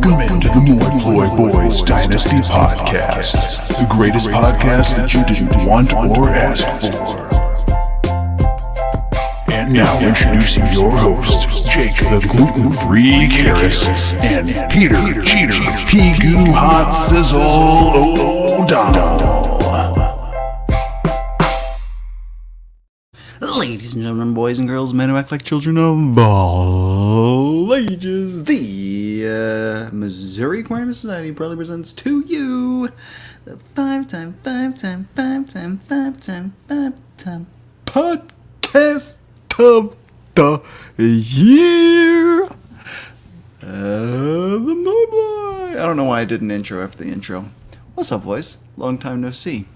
Welcome into the Moi Ploy Boys Dynasty Podcast, the greatest podcast that you didn't want or ask for. And now introducing your hosts, Jake the Gluten-Free Karras and Peter Cheater Pigoo Hot Sizzle O'Donnell. Ladies and gentlemen, boys and girls, men who act like children of all ages, the Missouri Aquarium Society proudly presents to you the five-time podcast of the year, the Moi. I don't know why I did an intro after the intro. What's up, boys? Long time no see.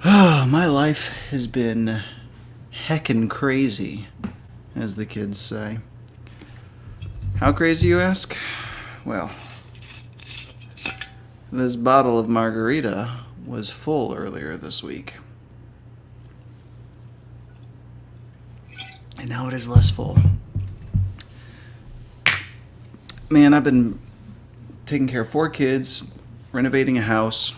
My life has been heckin' crazy, as the kids say. How crazy, you ask? Well, this bottle of margarita was full earlier this week. And now it is less full. Man, I've been taking care of 4 kids, renovating a house,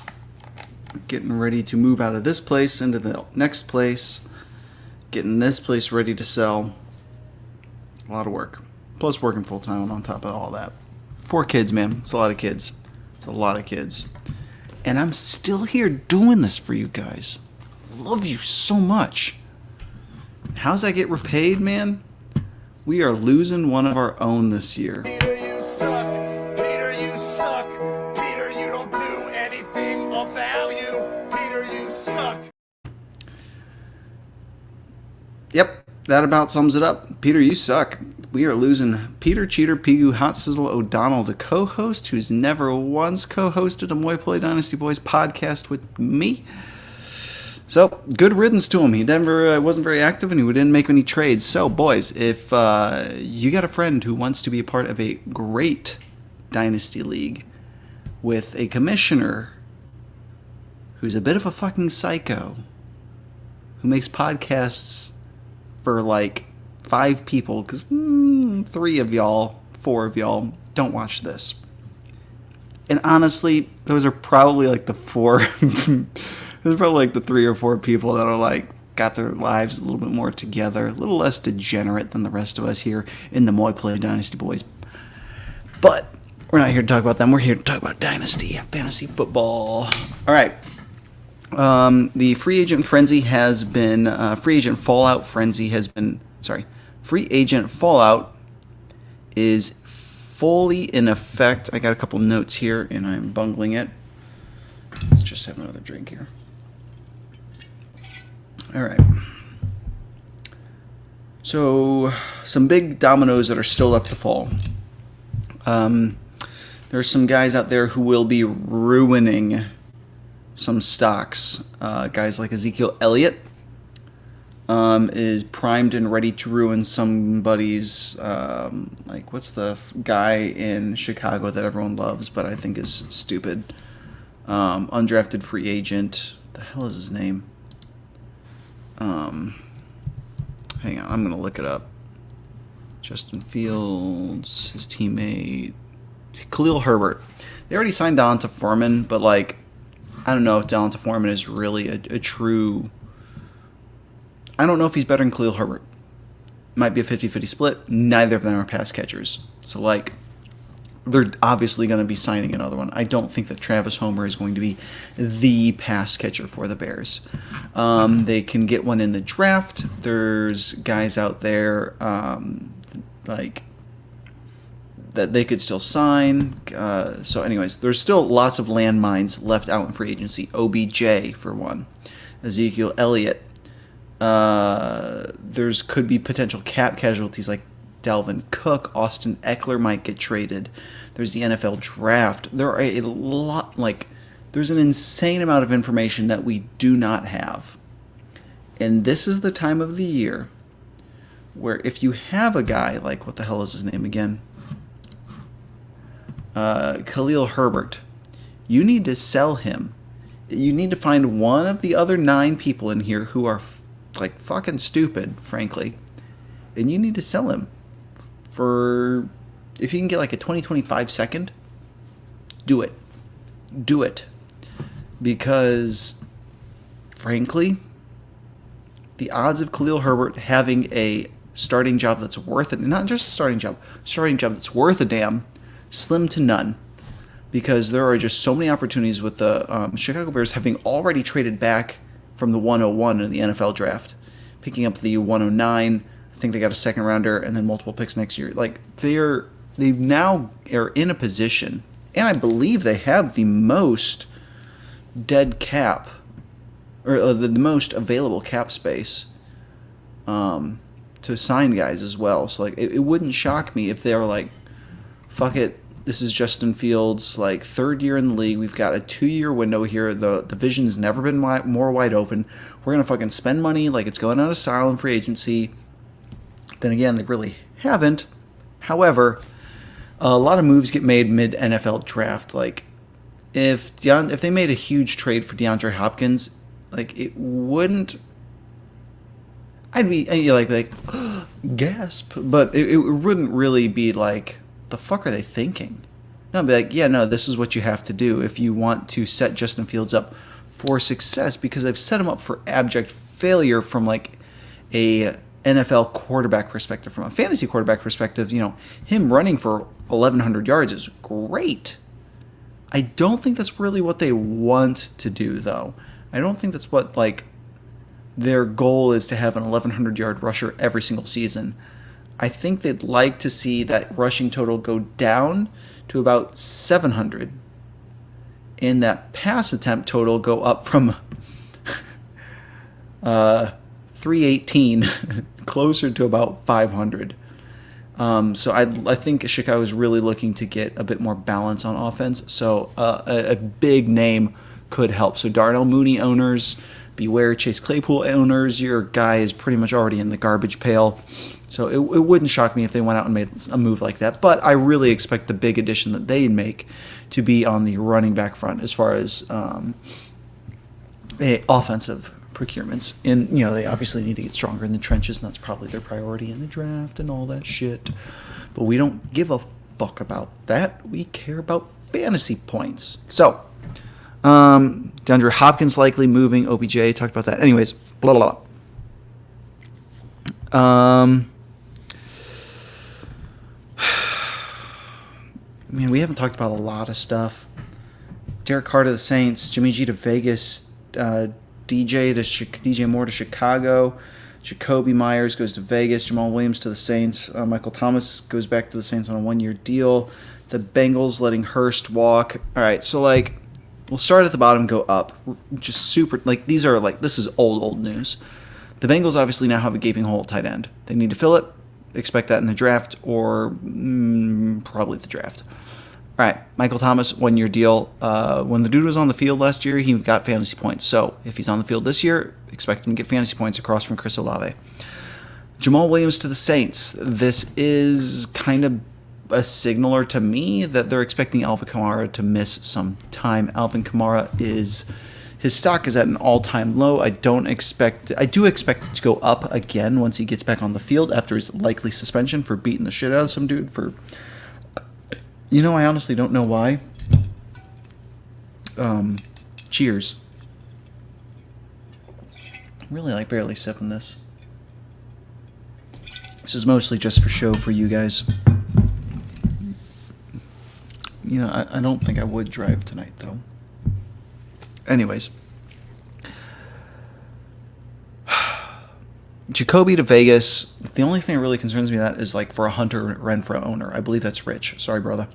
getting ready to move out of this place into the next place, getting this place ready to sell. A lot of work. Plus working full time on top of all that. 4 kids, man. It's a lot of kids. It's a lot of kids. And I'm still here doing this for you guys. I love you so much. How's that get repaid, man? We are losing one of our own this year. Peter, you suck. Peter, you suck. Peter, you don't do anything of value. Peter, you suck. Yep, that about sums it up. Peter, you suck. We are losing Peter Cheater Pigoo Hot Sizzle O'Donnell, the co-host who's never once co-hosted a Moi Ploy Dynasty Boys podcast with me. So, good riddance to him. He never wasn't very active and he didn't make any trades. So, boys, if you got a friend who wants to be a part of a great Dynasty League with a commissioner who's a bit of a fucking psycho, who makes podcasts for like 5 people, because 3 of y'all, 4 of y'all don't watch this. And honestly, those are probably like the 4... There's probably like the 3 or 4 people that are like got their lives a little bit more together, a little less degenerate than the rest of us here in the Moi Ploy Dynasty Boys. But we're not here to talk about them. We're here to talk about Dynasty, fantasy football. All right. The free agent frenzy has been free agent fallout is fully in effect. I got a couple notes here and I'm bungling it. Let's just have another drink here. All right. So, some big dominoes that are still left to fall. There's some guys out there who will be ruining some stocks. Guys like Ezekiel Elliott is primed and ready to ruin somebody's, like, what's the guy in Chicago that everyone loves but I think is stupid? Undrafted free agent. What the hell is his name? Hang on, I'm gonna look it up. Justin Fields, his teammate, Khalil Herbert. They already signed Donta Foreman, but like, I don't know if Donta Foreman is really a true. I don't know if he's better than Khalil Herbert. Might be a 50-50 split. Neither of them are pass catchers. So like, they're obviously going to be signing another one. I don't think that Travis Homer is going to be the pass catcher for the Bears. They can get one in the draft. There's guys out there like that they could still sign. So anyways, there's still lots of landmines left out in free agency. OBJ for one. Ezekiel Elliott. There's could be potential cap casualties like Dalvin Cook, Austin Eckler might get traded. There's the NFL draft. There are a lot, like, there's an insane amount of information that we do not have. And this is the time of the year where if you have a guy like, what the hell is his name again? Khalil Herbert, you need to sell him. You need to find one of the other 9 people in here who are like fucking stupid, frankly, and you need to sell him for if you can get like a 20-25 second, do it. Do it. Because, frankly, the odds of Khalil Herbert having a starting job that's worth it, not just a starting job that's worth a damn, slim to none. Because there are just so many opportunities with the Chicago Bears having already traded back from the 101 in the NFL draft, picking up the 109. I think they got a second rounder and then multiple picks next year. Like they now are in a position, and I believe they have the most dead cap, or the most available cap space to sign guys as well. So like it wouldn't shock me if they were like, fuck it, this is Justin Fields' like third year in the league. We've got a 2-year window here. The division's never been more wide open. We're gonna fucking spend money like it's going out of style in free agency. Then again, they really haven't. However, a lot of moves get made mid NFL draft. Like if they made a huge trade for DeAndre Hopkins, like it wouldn't. I'd be like gasp, but it wouldn't really be like, the fuck are they thinking? No, I'd be like, yeah, no, this is what you have to do if you want to set Justin Fields up for success, because I've set him up for abject failure from like a NFL quarterback perspective. From a fantasy quarterback perspective, him running for 1,100 yards is great. I don't think that's really what they want to do, though. I don't think that's what like their goal is, to have an 1,100 yard rusher every single season. I think they'd like to see that rushing total go down to about 700, and that pass attempt total go up from 318 closer to about 500. So I think Chicago is really looking to get a bit more balance on offense. So a big name could help. So Darnell Mooney owners, beware. Chase Claypool owners, your guy is pretty much already in the garbage pail. So it wouldn't shock me if they went out and made a move like that. But I really expect the big addition that they'd make to be on the running back front as far as offensive procurements. And, they obviously need to get stronger in the trenches, and that's probably their priority in the draft and all that shit. But we don't give a fuck about that. We care about fantasy points. So, DeAndre Hopkins likely moving. OBJ, talked about that. Anyways, blah, blah, blah. Man, we haven't talked about a lot of stuff. Derek Carr to the Saints, Jimmy G to Vegas, DJ Moore to Chicago, Jacoby Myers goes to Vegas, Jamal Williams to the Saints, Michael Thomas goes back to the Saints on a 1-year deal. The Bengals letting Hurst walk. All right, so like we'll start at the bottom, go up. Just super like these are like this is old news. The Bengals obviously now have a gaping hole at tight end. They need to fill it. Expect that in the draft or probably the draft. All right, Michael Thomas, 1-year deal. When the dude was on the field last year, he got fantasy points. So if he's on the field this year, expect him to get fantasy points across from Chris Olave. Jamal Williams to the Saints. This is kind of a signaler to me that they're expecting Alvin Kamara to miss some time. Alvin Kamara his stock is at an all-time low. I do expect it to go up again once he gets back on the field after his likely suspension for beating the shit out of some dude for... I honestly don't know why. Cheers. Really like barely sipping this. This is mostly just for show for you guys. I don't think I would drive tonight, though. Anyways. Jacoby to Vegas. The only thing that really concerns me that is like for a Hunter Renfrow owner. I believe that's Rich. Sorry, brother.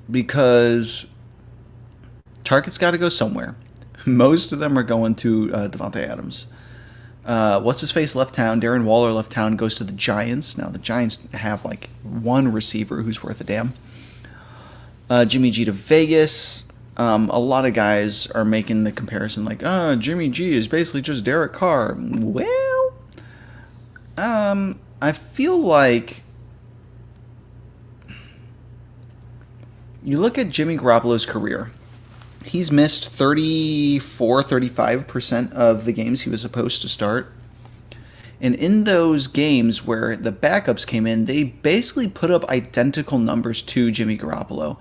Because targets got to go somewhere. Most of them are going to Devontae Adams. What's-his-face left town. Darren Waller left town, goes to the Giants. Now, the Giants have like one receiver who's worth a damn. Jimmy G to Vegas. A lot of guys are making the comparison like, Jimmy G is basically just Derek Carr. Well, I feel like you look at Jimmy Garoppolo's career. He's missed 35% of the games he was supposed to start. And in those games where the backups came in, they basically put up identical numbers to Jimmy Garoppolo.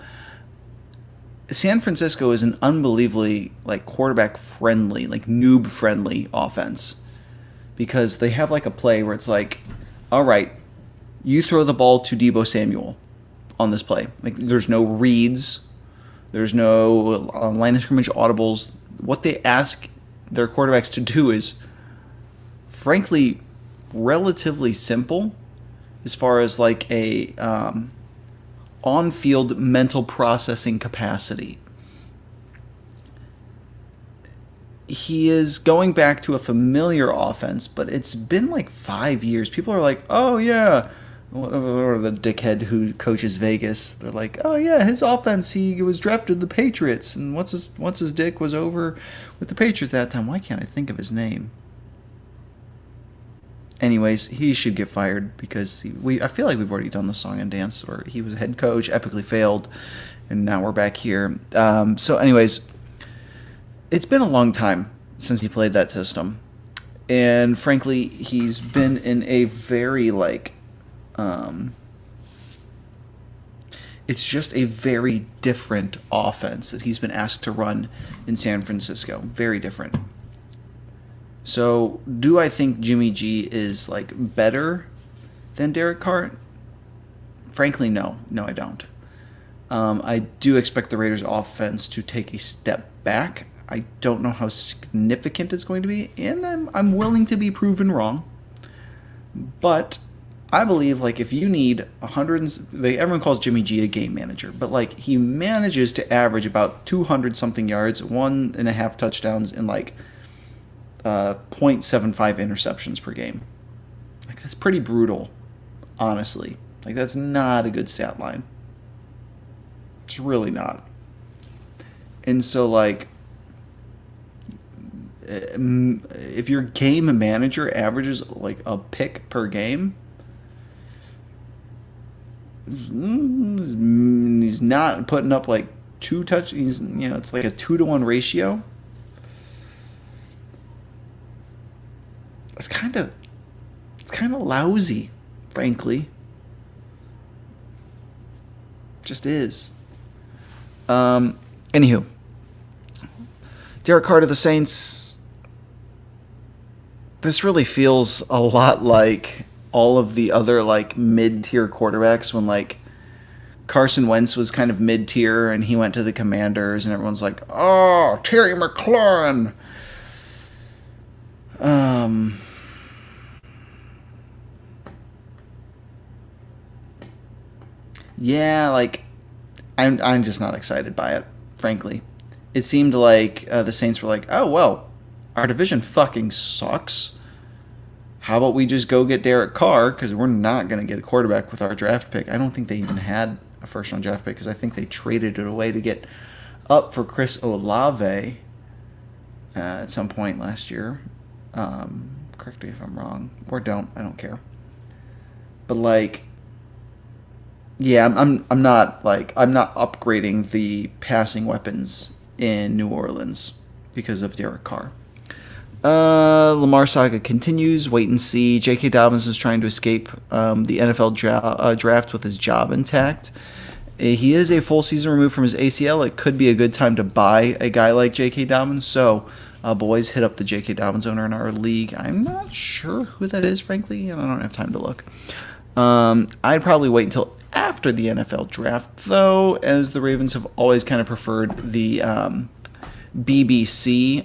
San Francisco is an unbelievably like quarterback friendly, like noob friendly offense, because they have like a play where it's like, all right, you throw the ball to Deebo Samuel on this play. Like there's no reads, there's no line of scrimmage audibles. What they ask their quarterbacks to do is, frankly, relatively simple as far as like a on-field mental processing capacity. He is going back to a familiar offense, but it's been like 5 years. People are like, oh yeah, or the dickhead who coaches Vegas, they're like, oh yeah, his offense, he was drafted the Patriots, and once his dick was over with the Patriots that time. Why can't I think of his name? Anyways, he should get fired because I feel like we've already done the song and dance, or he was a head coach, epically failed, and now we're back here. So anyways, it's been a long time since he played that system, and frankly, he's been in a very it's just a very different offense that he's been asked to run in San Francisco. Very different. So, do I think Jimmy G is like better than Derek Carr? Frankly, no. No, I don't. I do expect the Raiders' offense to take a step back. I don't know how significant it's going to be, and I'm willing to be proven wrong. But I believe like if you need everyone calls Jimmy G a game manager, but like he manages to average about 200 something yards, 1.5 touchdowns, and like 0.75 interceptions per game. Like that's pretty brutal, honestly. Like that's not a good stat line. It's really not. And so like if your game manager averages like a pick per game, he's not putting up like it's like a 2-to-1 ratio. It's kind of lousy, frankly. Just is. Anywho, Derek Carr to the Saints. This really feels a lot like all of the other like mid-tier quarterbacks when like Carson Wentz was kind of mid-tier and he went to the Commanders and everyone's like, oh, Terry McLaurin. Yeah, like I'm just not excited by it, frankly. It seemed like the Saints were like, oh well, our division fucking sucks. How about we just go get Derek Carr, because we're not going to get a quarterback with our draft pick. I don't think they even had a first-round draft pick, because I think they traded it away to get up for Chris Olave at some point last year. Correct me if I'm wrong, or don't. I don't care. But like, yeah, I'm not upgrading the passing weapons in New Orleans because of Derek Carr. Lamar saga continues. Wait and see. J.K. Dobbins is trying to escape the NFL draft with his job intact. He is a full season removed from his ACL. It could be a good time to buy a guy like J.K. Dobbins. So, boys, hit up the J.K. Dobbins owner in our league. I'm not sure who that is, frankly, and I don't have time to look. I'd probably wait until after the NFL draft, though, as the Ravens have always kind of preferred the BBC,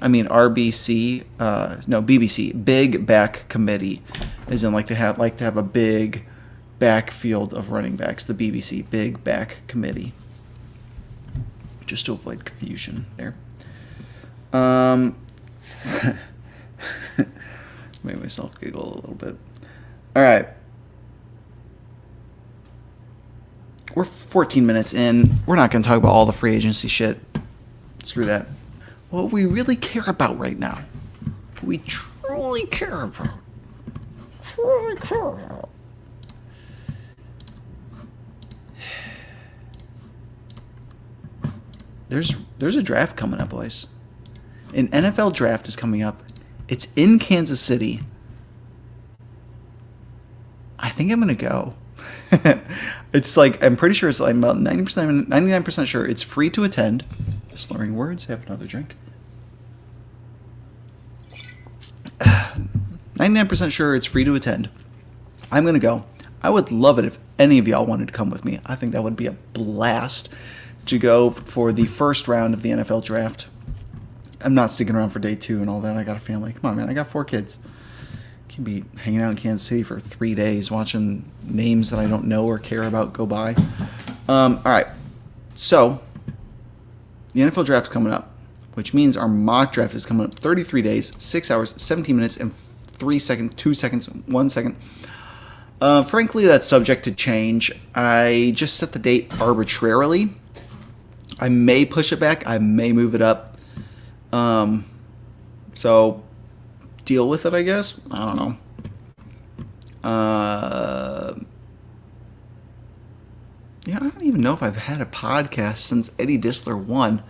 Big Back Committee, as in like to have a big backfield of running backs. The BBC, Big Back Committee, just to avoid confusion there. Made myself giggle a little bit. All right. We're 14 minutes in. We're not going to talk about all the free agency shit. Screw that. What we really care about right now, we truly care about, There's a draft coming up, boys. An NFL draft is coming up. It's in Kansas City. think I'm going to go. It's like, I'm pretty sure it's like about 99% sure it's free to attend. Slurring words, have another drink. 99% sure it's free to attend. I'm going to go. I would love it if any of y'all wanted to come with me. I think that would be a blast to go for the first round of the NFL draft. I'm not sticking around for day 2 and all that. I got a family. Come on, man. I got 4 kids. Can be hanging out in Kansas City for 3 days watching names that I don't know or care about go by. All right. So, the NFL draft is coming up, which means our mock draft is coming up 33 days, 6 hours, 17 minutes, and 3 seconds, 2 seconds, 1 second. Frankly, that's subject to change. I just set the date arbitrarily. I may push it back. I may move it up. So deal with it, I guess. I don't know. Yeah, I don't even know if I've had a podcast since Eddie Disler won.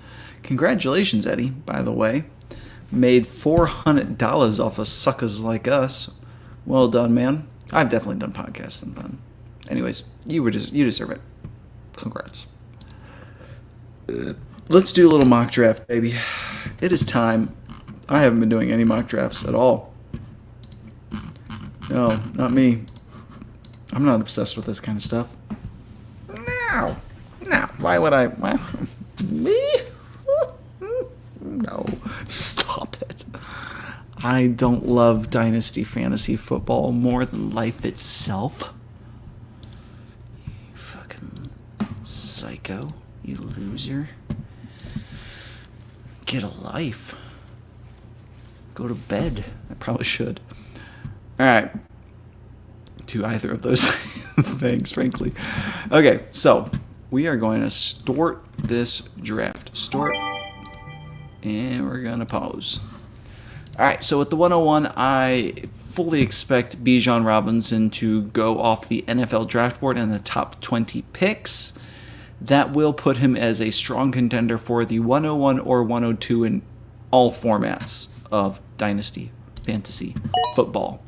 Congratulations, Eddie, by the way. Made $400 off of suckers like us. Well done, man. I've definitely done podcasts since then. Anyways, you deserve it. Congrats. Let's do a little mock draft, baby. It is time. I haven't been doing any mock drafts at all. No, not me. I'm not obsessed with this kind of stuff. No. Why would I? Me? No. Stop it. I don't love Dynasty Fantasy Football more than life itself. You fucking psycho. You loser. Get a life. Go to bed. I probably should. Alright. Do either of those things, frankly. Okay, so we are going to start this draft. Start. And we're going to pause. Alright, so with the 101, I fully expect Bijan Robinson to go off the NFL draft board in the top 20 picks. That will put him as a strong contender for the 101 or 102 in all formats of Dynasty Fantasy Football.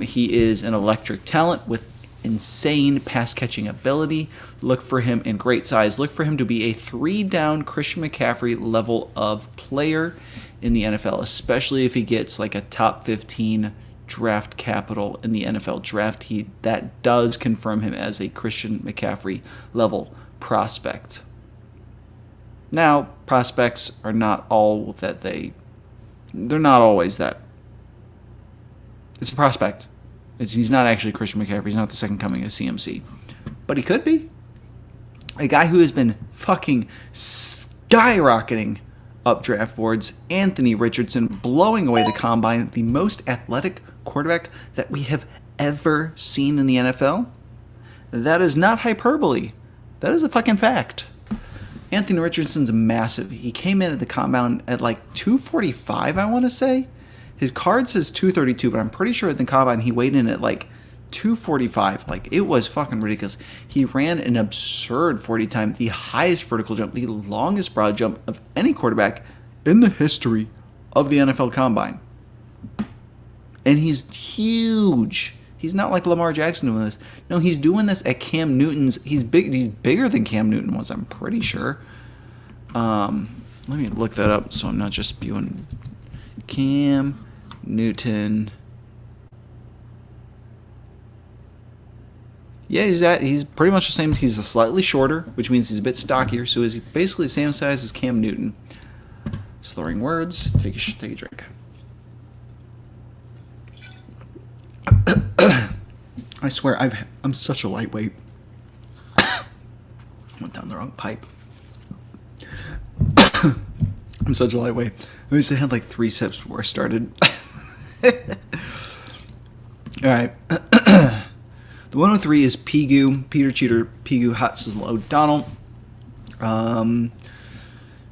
He is an electric talent with insane pass-catching ability. Look for him in great size. Look for him to be a 3-down Christian McCaffrey level of player in the NFL, especially if he gets like a top 15 draft capital in the NFL draft. That does confirm him as a Christian McCaffrey level prospect. Now, prospects are not all that they're not always that. It's a prospect. He's not actually Christian McCaffrey. He's not the second coming of CMC. But he could be. A guy who has been fucking skyrocketing up draft boards, Anthony Richardson, blowing away the combine, the most athletic quarterback that we have ever seen in the NFL. That is not hyperbole. That is a fucking fact. Anthony Richardson's massive. He came in at the combine at like 245, I want to say. His card says 232, but I'm pretty sure at the combine he weighed in at like 245. Like, it was fucking ridiculous. He ran an absurd 40 time, the highest vertical jump, the longest broad jump of any quarterback in the history of the NFL combine. And he's huge. He's not like Lamar Jackson doing this. No, he's doing this at Cam Newton's. He's bigger than Cam Newton was, I'm pretty sure. Let me look that up so I'm not just spewing. Cam Newton. Yeah, he's pretty much the same. He's slightly shorter, which means he's a bit stockier. So he's basically the same size as Cam Newton. Slurring words. Take a drink. I swear, I'm such a lightweight. Went down the wrong pipe. I'm such a lightweight. I used to have like 3 sips before I started. All right. The 103 is Peter Cheater, Pigu Hot Sizzle O'Donnell.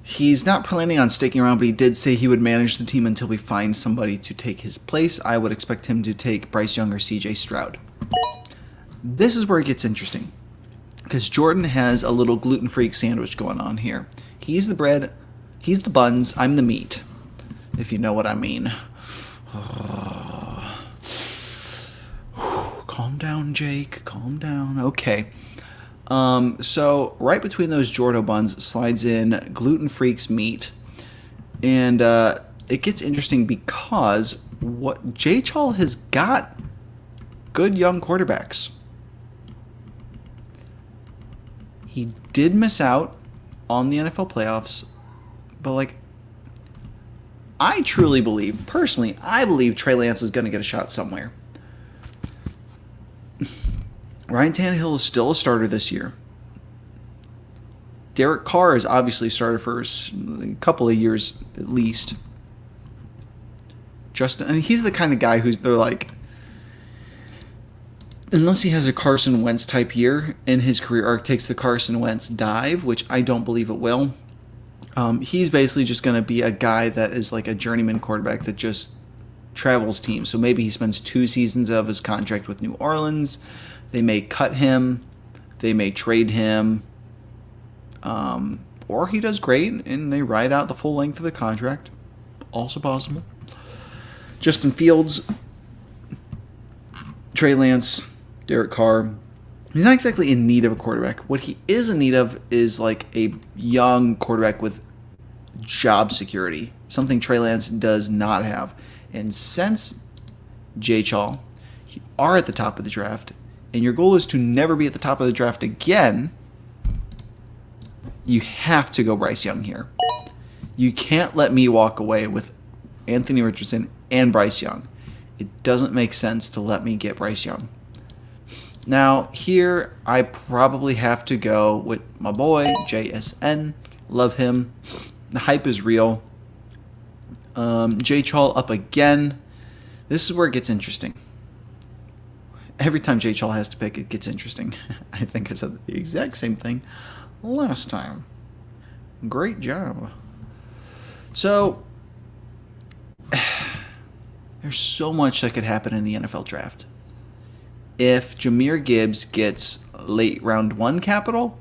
He's not planning on sticking around, but he did say he would manage the team until we find somebody to take his place. I would expect him to take Bryce Young or CJ Stroud. This is where it gets interesting, because Jordan has a little gluten freak sandwich going on here. He's the bread, he's the buns, I'm the meat, if you know what I mean. Calm down, Jake. Calm down. Okay. So right between those Jordo buns slides in Gluten Freaks meat. And it gets interesting because what J. Chal has got good young quarterbacks. He did miss out on the NFL playoffs, but like, I truly believe, personally, I believe Trey Lance is going to get a shot somewhere. Ryan Tannehill is still a starter this year. Derek Carr is obviously started for a couple of years at least. And he's the kind of guy who's, they're like, unless he has a Carson Wentz type year and his career arc takes the Carson Wentz dive, which I don't believe it will, he's basically just going to be a guy that is like a journeyman quarterback that just travels teams. So maybe he spends 2 seasons of his contract with New Orleans. They may cut him. They may trade him. Or he does great and they ride out the full length of the contract. Also possible. Justin Fields, Trey Lance, Derek Carr. He's not exactly in need of a quarterback. What he is in need of is like a young quarterback with job security. Something Trey Lance does not have. And since J. Chal, you are at the top of the draft, and your goal is to never be at the top of the draft again, you have to go Bryce Young here. You can't let me walk away with Anthony Richardson and Bryce Young. It doesn't make sense to let me get Bryce Young. Now, here, I probably have to go with my boy, JSN. Love him. The hype is real. J. Chal up again. This is where it gets interesting. Every time J. Chal has to pick, it gets interesting. I think I said the exact same thing last time. Great job. So, there's so much that could happen in the NFL draft. If Jahmyr Gibbs gets late round 1 capital,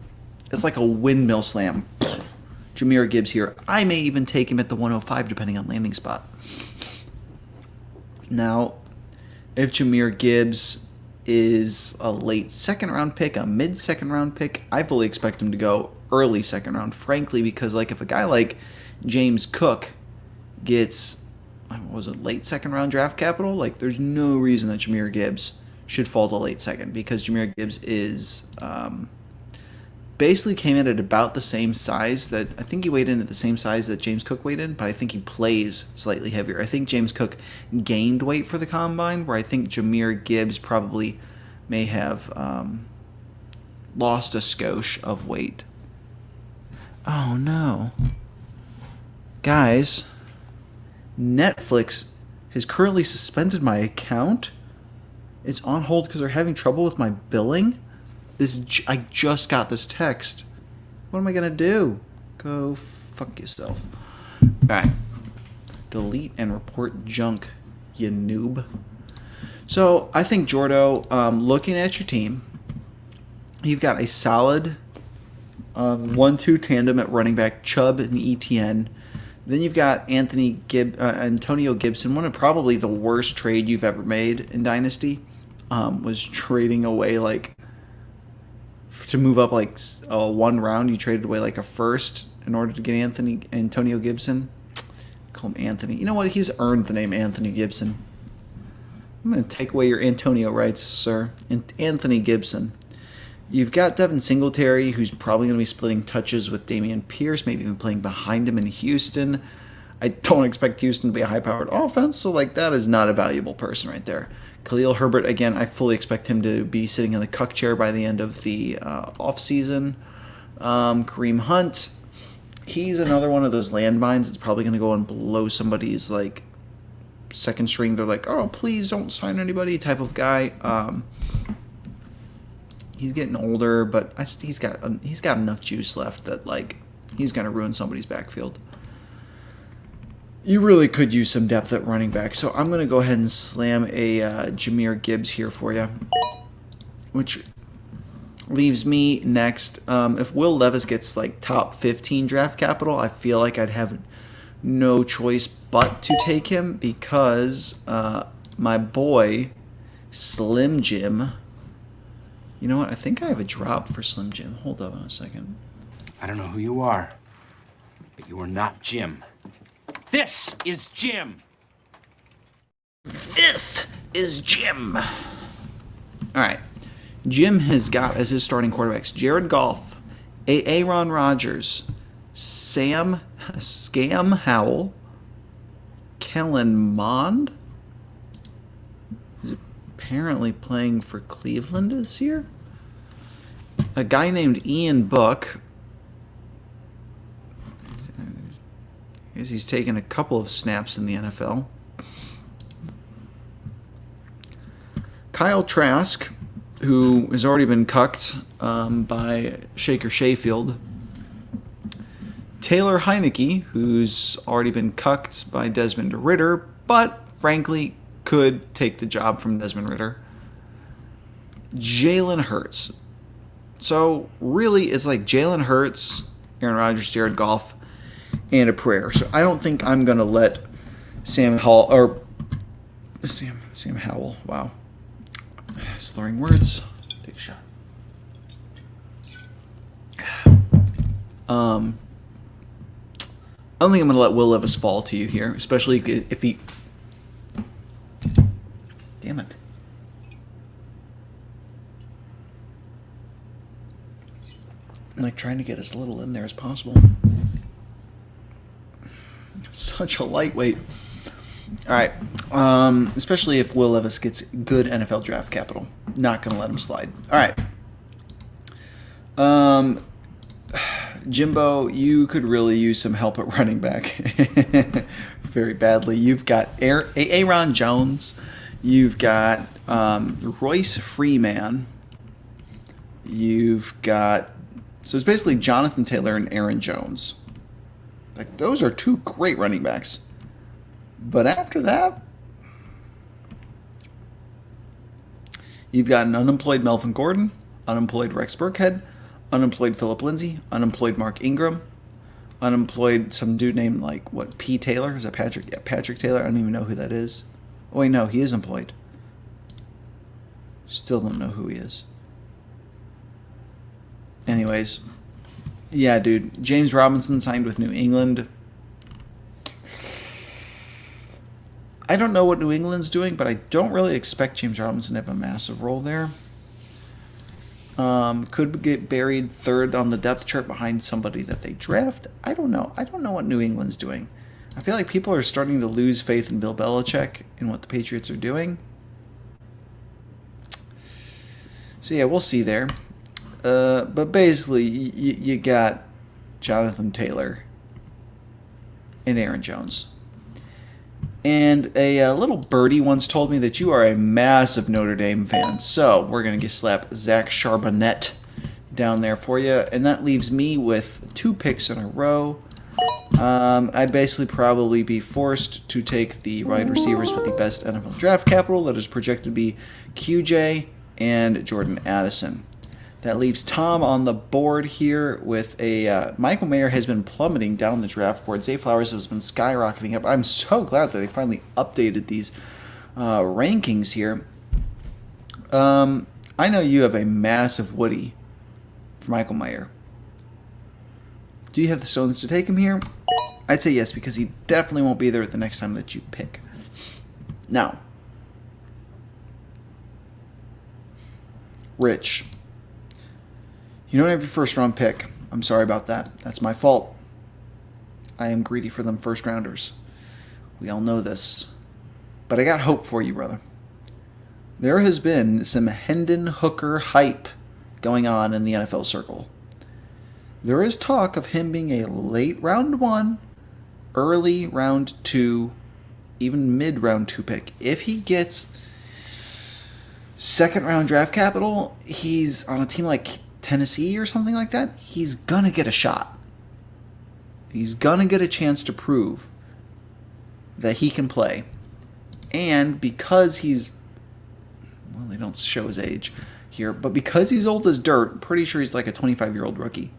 it's like a windmill slam. Jahmyr Gibbs here. I may even take him at the 105 depending on landing spot. Now, if Jahmyr Gibbs is a late 2nd round pick, a mid 2nd round pick, I fully expect him to go early 2nd round, frankly, because like if a guy like James Cook gets, what was it, late 2nd round draft capital, like there's no reason that Jahmyr Gibbs should fall to late 2nd, because Jahmyr Gibbs is basically came in at about the same size that, I think he weighed in at the same size that James Cook weighed in, but I think he plays slightly heavier. I think James Cook gained weight for the combine, where I think Jahmyr Gibbs probably may have lost a skosh of weight. Oh no. Guys, Netflix has currently suspended my account. It's on hold because they're having trouble with my billing. I just got this text. What am I gonna do? Go fuck yourself. Alright. Delete and report junk, you noob. So, I think, Jordo, looking at your team, you've got a solid 1-2 tandem at running back, Chubb and ETN. Then you've got Antonio Gibson, one of probably the worst trade you've ever made in Dynasty. Was trading away like to move up like 1 round. You traded away like a first in order to get Antonio Gibson. Call him Anthony. You know what? He's earned the name Anthony Gibson. I'm going to take away your Antonio rights, sir. Anthony Gibson. You've got Devin Singletary, who's probably going to be splitting touches with Dameon Pierce, maybe even playing behind him in Houston. I don't expect Houston to be a high-powered offense, so like that is not a valuable person right there. Khalil Herbert, again, I fully expect him to be sitting in the cuck chair by the end of the offseason. Kareem Hunt, he's another one of those landmines that's probably going to go and blow somebody's like second string. They're like, oh, please don't sign anybody type of guy. He's getting older, but he's got enough juice left that like he's going to ruin somebody's backfield. You really could use some depth at running back, so I'm going to go ahead and slam a Jahmyr Gibbs here for you, which leaves me next. If Will Levis gets like top 15 draft capital, I feel like I'd have no choice but to take him because my boy Slim Jim You know what? I think I have a drop for Slim Jim. Hold on a second. I don't know who you are, but you are not Jim. This is Jim! This is Jim. All right. Jim has got as his starting quarterbacks Jared Goff, Aaron Rodgers, Scam Howell, Kellen Mond, who's apparently playing for Cleveland this year, a guy named Ian Book. He's taken a couple of snaps in the NFL. Kyle Trask, who has already been cucked by Shaker Sheffield. Taylor Heineke, who's already been cucked by Desmond Ritter, but frankly could take the job from Desmond Ritter. Jalen Hurts. So really, it's like Jalen Hurts, Aaron Rodgers, Jared Goff, and a prayer. So I don't think I'm gonna let Sam Howell. Wow, slurring words. Take a shot. I don't think I'm gonna let Will Levis fall to you here, especially if he. Damn it. I'm like trying to get as little in there as possible. Such a lightweight. All right. Especially if Will Levis gets good NFL draft capital. Not going to let him slide. All right. Jimbo, you could really use some help at running back very badly. You've got Aaron Jones. You've got Royce Freeman. You've got... So it's basically Jonathan Taylor and Aaron Jones. Like, those are two great running backs. But after that, you've got an unemployed Melvin Gordon, unemployed Rex Burkhead, unemployed Philip Lindsay, unemployed Mark Ingram, unemployed some dude named, like, what, P. Taylor? Is that Patrick? Yeah, Patrick Taylor. I don't even know who that is. Oh, wait, no, he is employed. Still don't know who he is. Anyways, yeah, dude. James Robinson signed with New England. I don't know what New England's doing, but I don't really expect James Robinson to have a massive role there. Could get buried third on the depth chart behind somebody that they draft. I don't know. I don't know what New England's doing. I feel like people are starting to lose faith in Bill Belichick and what the Patriots are doing. So yeah, we'll see there. But basically, you got Jonathan Taylor and Aaron Jones. And a little birdie once told me that you are a massive Notre Dame fan. So we're going to slap Zach Charbonnet down there for you. And that leaves me with 2 picks in a row. I'd basically probably be forced to take the wide receivers with the best NFL draft capital. That is projected to be QJ and Jordan Addison. That leaves Tom on the board here with a... Michael Mayer has been plummeting down the draft board. Zay Flowers has been skyrocketing up. I'm so glad that they finally updated these rankings here. I know you have a massive Woody for Michael Mayer. Do you have the stones to take him here? I'd say yes, because he definitely won't be there the next time that you pick. Now, Rich... You don't have your first round pick. I'm sorry about that. That's my fault. I am greedy for them first rounders. We all know this. But I got hope for you, brother. There has been some Hendon Hooker hype going on in the NFL circle. There is talk of him being a late round 1, early round 2, even mid round 2 pick. If he gets second round draft capital, he's on a team like Tennessee or something like that, he's gonna get a shot. He's gonna get a chance to prove that he can play. And because he's... Well, they don't show his age here, but because he's old as dirt, pretty sure he's like a 25-year-old rookie.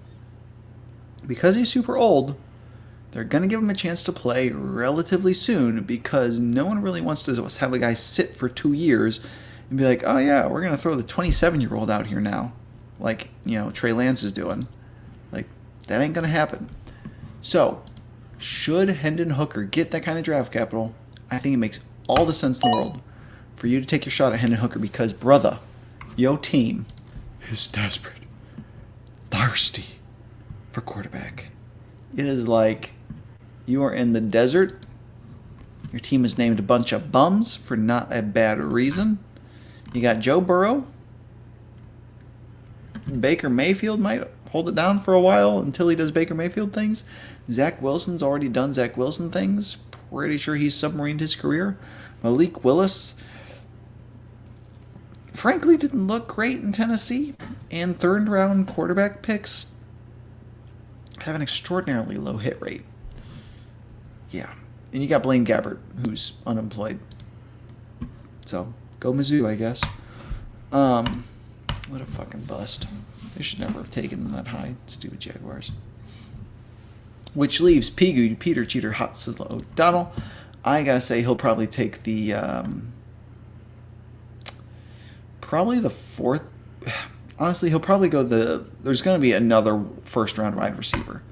Because he's super old, they're gonna give him a chance to play relatively soon because no one really wants to have a guy sit for 2 years and be like, oh yeah, we're going to throw the 27-year-old out here now. Like, Trey Lance is doing. Like, that ain't going to happen. So, should Hendon Hooker get that kind of draft capital, I think it makes all the sense in the world for you to take your shot at Hendon Hooker because, brother, your team is desperate, thirsty for quarterback. It is like you are in the desert. Your team has named a bunch of bums for not a bad reason. You got Joe Burrow. Baker Mayfield might hold it down for a while until he does Baker Mayfield things. Zach Wilson's already done Zach Wilson things. Pretty sure he's submarined his career. Malik Willis, frankly, didn't look great in Tennessee. And third-round quarterback picks have an extraordinarily low hit rate. Yeah. And you got Blaine Gabbert, who's unemployed. So, go Mizzou, I guess. What a fucking bust. They should never have taken them that high. Stupid Jaguars. Which leaves Pigu, Peter Cheater, Hot Sizzle O'Donnell. I gotta say he'll probably take the probably the fourth. Honestly, he'll probably go there's gonna be another first round wide receiver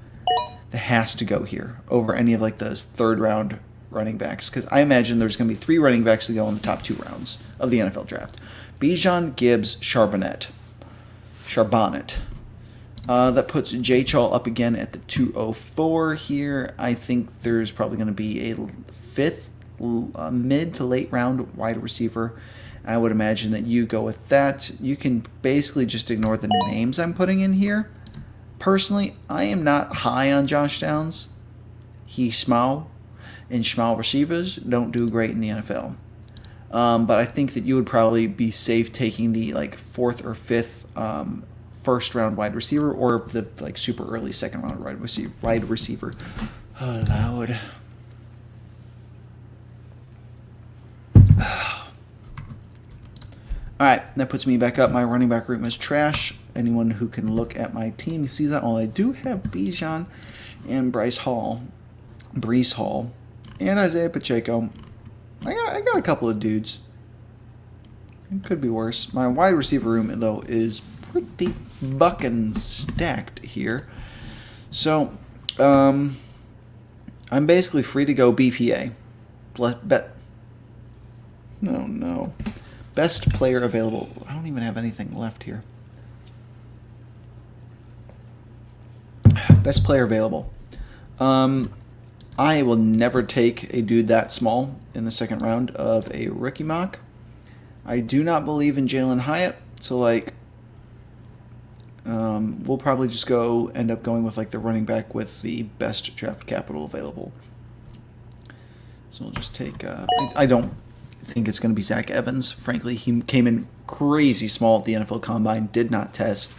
that has to go here over any of like the third round running backs, because I imagine there's gonna be 3 running backs to go in the top 2 rounds of the NFL draft. Bijan, Gibbs, Charbonnet. That puts Jay Chall up again at the 204 here. I think there's probably going to be a 5th mid to late round wide receiver. I would imagine that you go with that. You can basically just ignore the names I'm putting in here. Personally, I am not high on Josh Downs. He's small, and small receivers don't do great in the NFL. But I think that you would probably be safe taking the 4th or 5th first round wide receiver, or the super early second round wide receiver. Oh Lord. Alright, that puts me back up. My running back room is trash. Anyone who can look at my team sees that. Well, I do have Bijan and Breece Hall, and Isaiah Pacheco. I got a couple of dudes. It could be worse. My wide receiver room, though, is pretty bucking stacked here. So, I'm basically free to go BPA. No. Best player available. I don't even have anything left here. Best player available. I will never take a dude that small in the second round of a rookie mock. I do not believe in Jalen Hyatt, so we'll probably just end up going with the running back with the best draft capital available. So we'll just take. I don't think it's going to be Zach Evans. Frankly, he came in crazy small at the NFL Combine, did not test.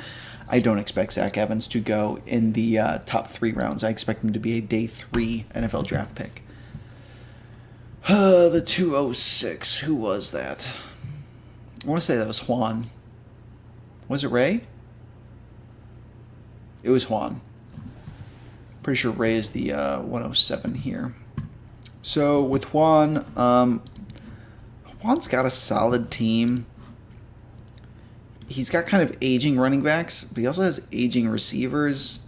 I don't expect Zach Evans to go in the top 3 rounds. I expect him to be a day 3 NFL draft pick. The 206. Who was that? I want to say that was Juan. Was it Ray? It was Juan. Pretty sure Ray is the 107 here. So with Juan, Juan's got a solid team. He's got kind of aging running backs, but he also has aging receivers.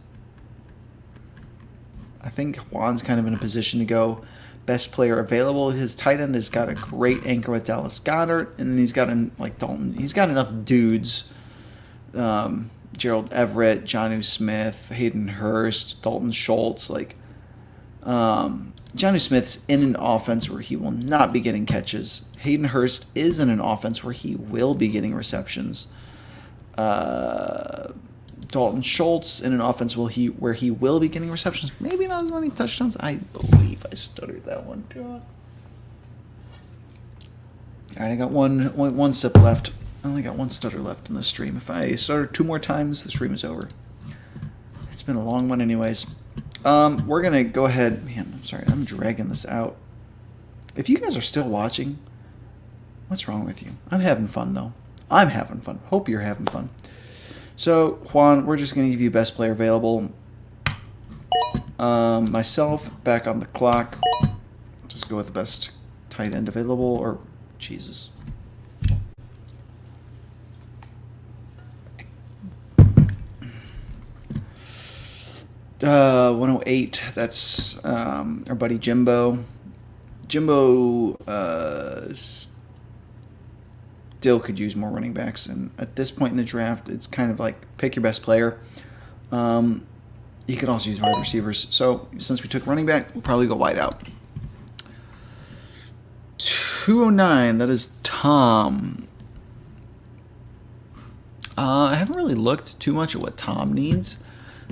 I think Juan's kind of in a position to go best player available. His tight end has got a great anchor with Dallas Goedert, and then he's got Dalton. He's got enough dudes. Gerald Everett, Jonnu Smith, Hayden Hurst, Dalton Schultz. Jonnu Smith's in an offense where he will not be getting catches. Hayden Hurst is in an offense where he will be getting receptions. Dalton Schultz in an offense where he will be getting receptions. Maybe not as many touchdowns. I believe I stuttered that one. God. All right, I got one sip left. I only got one stutter left in the stream. If I stutter 2 more times, the stream is over. It's been a long one anyways. We're going to go ahead. Man, I'm sorry. I'm dragging this out. If you guys are still watching, what's wrong with you? I'm having fun, though. I'm having fun. Hope you're having fun. So, Juan, we're just going to give you best player available. Myself, back on the clock. Just go with the best tight end available. Or, Jesus. 108. That's our buddy Jimbo. Jimbo still could use more running backs, and at this point in the draft, it's kind of like pick your best player. You can also use wide receivers. So since we took running back, we'll probably go wide out. 209. That is Tom. I haven't really looked too much at what Tom needs.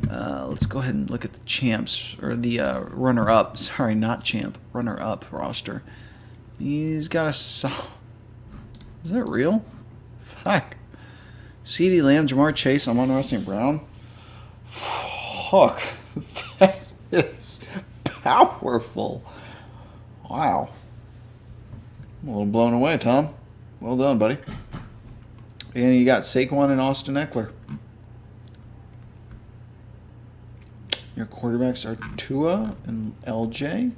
Let's go ahead and look at the champs, or the runner-up. Sorry, not champ. Runner-up roster. He's got a... Is that real? Fuck. CeeDee Lamb, Jamar Chase, Amon-Ra St. Brown. Fuck. That is powerful. Wow. I'm a little blown away, Tom. Well done, buddy. And you got Saquon and Austin Eckler. Your quarterbacks are Tua and LJ,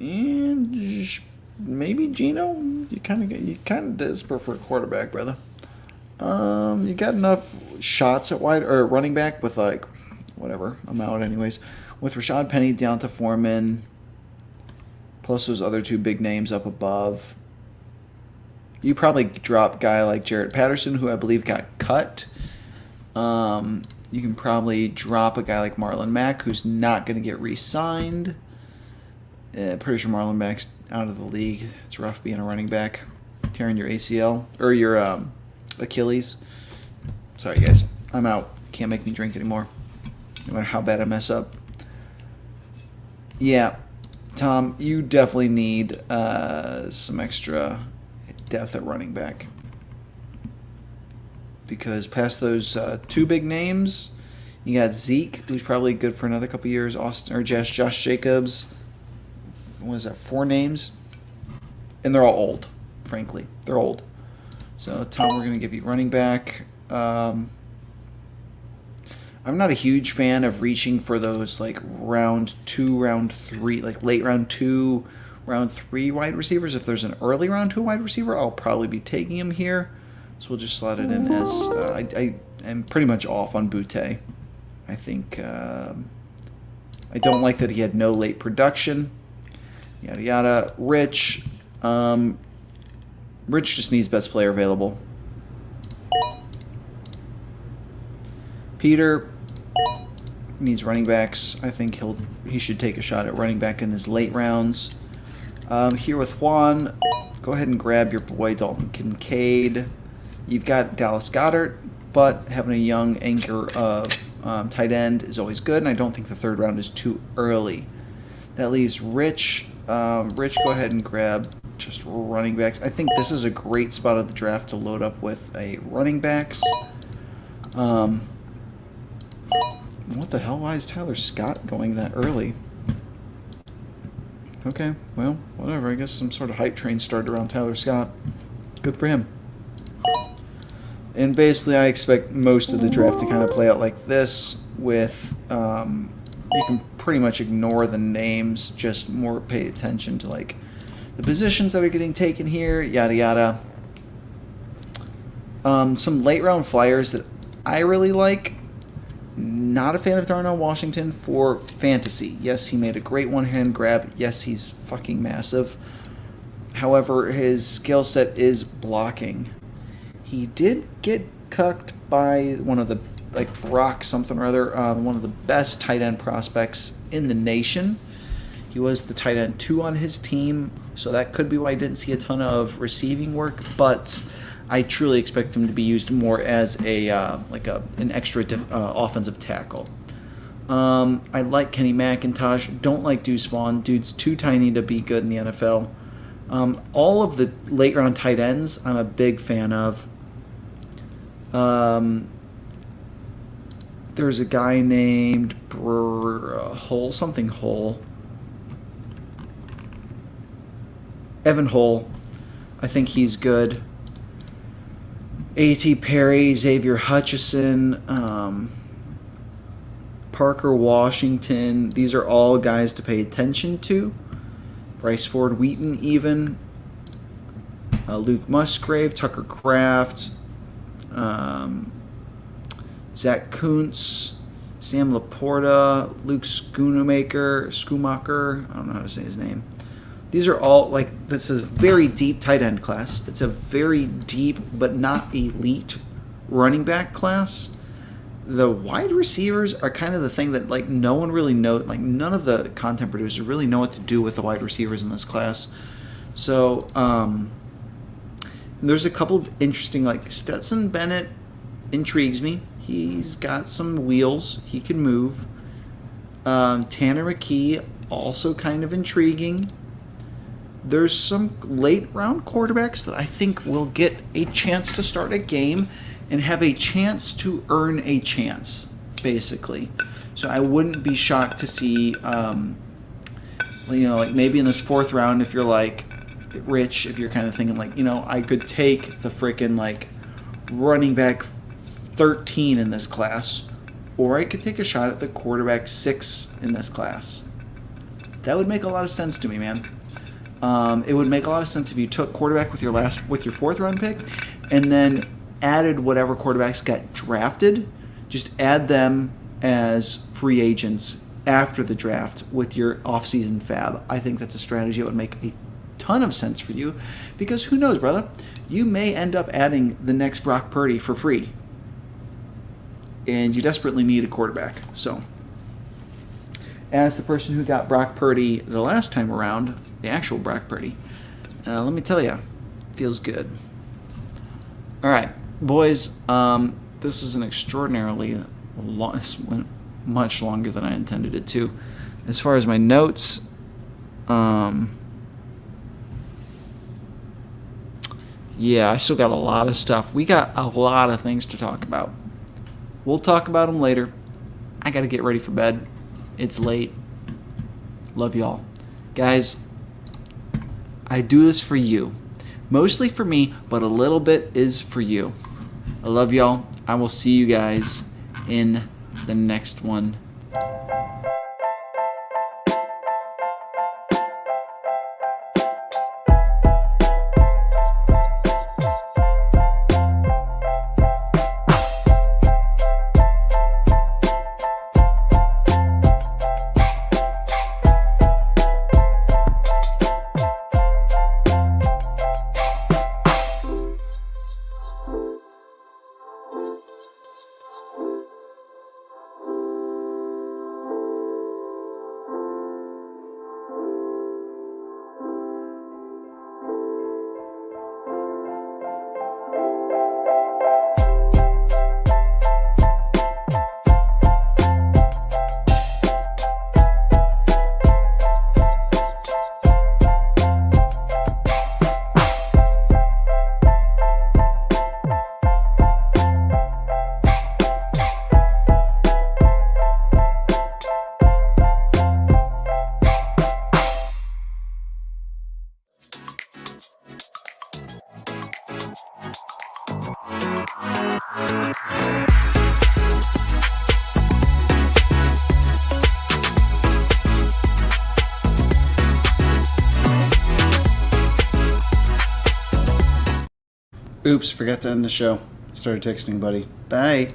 and maybe Geno. You kind of desperate for a quarterback, brother. You got enough shots at wide or running back with like whatever amount, anyways. With Rashad Penny, Deonta Foreman, plus those other two big names up above. You probably drop a guy like Jarrett Patterson, who I believe got cut. You can probably drop a guy like Marlon Mack, who's not going to get re-signed. Pretty sure Marlon Mack's out of the league. It's rough being a running back, tearing your ACL or your Achilles. Sorry, guys. I'm out. Can't make me drink anymore, no matter how bad I mess up. Yeah, Tom, you definitely need some extra depth at running back. Because past those two big names, you got Zeke, who's probably good for another couple years. Josh Jacobs. What is that? 4 names, and they're all old. Frankly, they're old. So Tom, we're gonna give you running back. I'm not a huge fan of reaching for those like round 2, round 3, like late round 2, round 3 wide receivers. If there's an early round 2 wide receiver, I'll probably be taking him here. So we'll just slot it in as I am pretty much off on Butte. I think I don't like that he had no late production. Yada yada. Rich just needs best player available. Peter needs running backs. I think he should take a shot at running back in his late rounds. Here with Juan, go ahead and grab your boy Dalton Kincaid. You've got Dallas Goedert, but having a young anchor of tight end is always good, and I don't think the 3rd round is too early. That leaves Rich. Rich, go ahead and grab just running backs. I think this is a great spot of the draft to load up with a running backs. What the hell? Why is Tyler Scott going that early? Okay, well, whatever. I guess some sort of hype train started around Tyler Scott. Good for him. And basically, I expect most of the draft to kind of play out like this with, you can pretty much ignore the names, just more pay attention to, like, the positions that are getting taken here, yada yada. Some late round flyers that I really like. Not a fan of Darnell Washington for fantasy. Yes, he made a great one-hand grab. Yes, he's fucking massive. However, his skill set is blocking. He did get cucked by one of the, like, Brock something or other, one of the best tight end prospects in the nation. He was the tight end 2 on his team, so that could be why I didn't see a ton of receiving work, but I truly expect him to be used more as a an extra offensive tackle. I like Kenny McIntosh. Don't like Deuce Vaughn. Dude's too tiny to be good in the NFL. All of the late round tight ends I'm a big fan of. There's a guy named Hull, something Hull. Evan Hull. I think he's good. A.T. Perry, Xavier Hutchison, Parker Washington. These are all guys to pay attention to. Bryce Ford Wheaton even. Luke Musgrave, Tucker Kraft, Zach Kuntz, Sam Laporta, Luke Schoonmaker, I don't know how to say his name. These are all, like, this is a very deep tight end class. It's a very deep but not elite running back class. The wide receivers are kind of the thing that, like, no one really knows. Like, none of the content producers really know what to do with the wide receivers in this class. So, there's a couple of interesting, like, Stetson Bennett intrigues me. He's got some wheels. He can move. Tanner McKee, also kind of intriguing. There's some late round quarterbacks that I think will get a chance to start a game and have a chance to earn a chance, basically. So I wouldn't be shocked to see, like maybe in this fourth round, if you're like Rich, if you're kind of thinking like, I could take the freaking like running back 13 in this class, or I could take a shot at the quarterback 6 in this class. That would make a lot of sense to me, man. It would make a lot of sense if you took quarterback with your fourth round pick, and then added whatever quarterbacks got drafted. Just add them as free agents after the draft with your offseason fab. I think that's a strategy that would make a ton of sense for you, because who knows, brother? You may end up adding the next Brock Purdy for free, and you desperately need a quarterback. So, as the person who got Brock Purdy the last time around, the actual Brock Purdy, let me tell you, feels good. All right, boys, this is an extraordinarily long, much longer than I intended it to. As far as my notes, yeah, I still got a lot of stuff. We got a lot of things to talk about. We'll talk about them later. I got to get ready for bed. It's late. Love y'all. Guys, I do this for you. Mostly for me, but a little bit is for you. I love y'all. I will see you guys in the next one. Oops, forgot to end the show. Started texting buddy. Bye.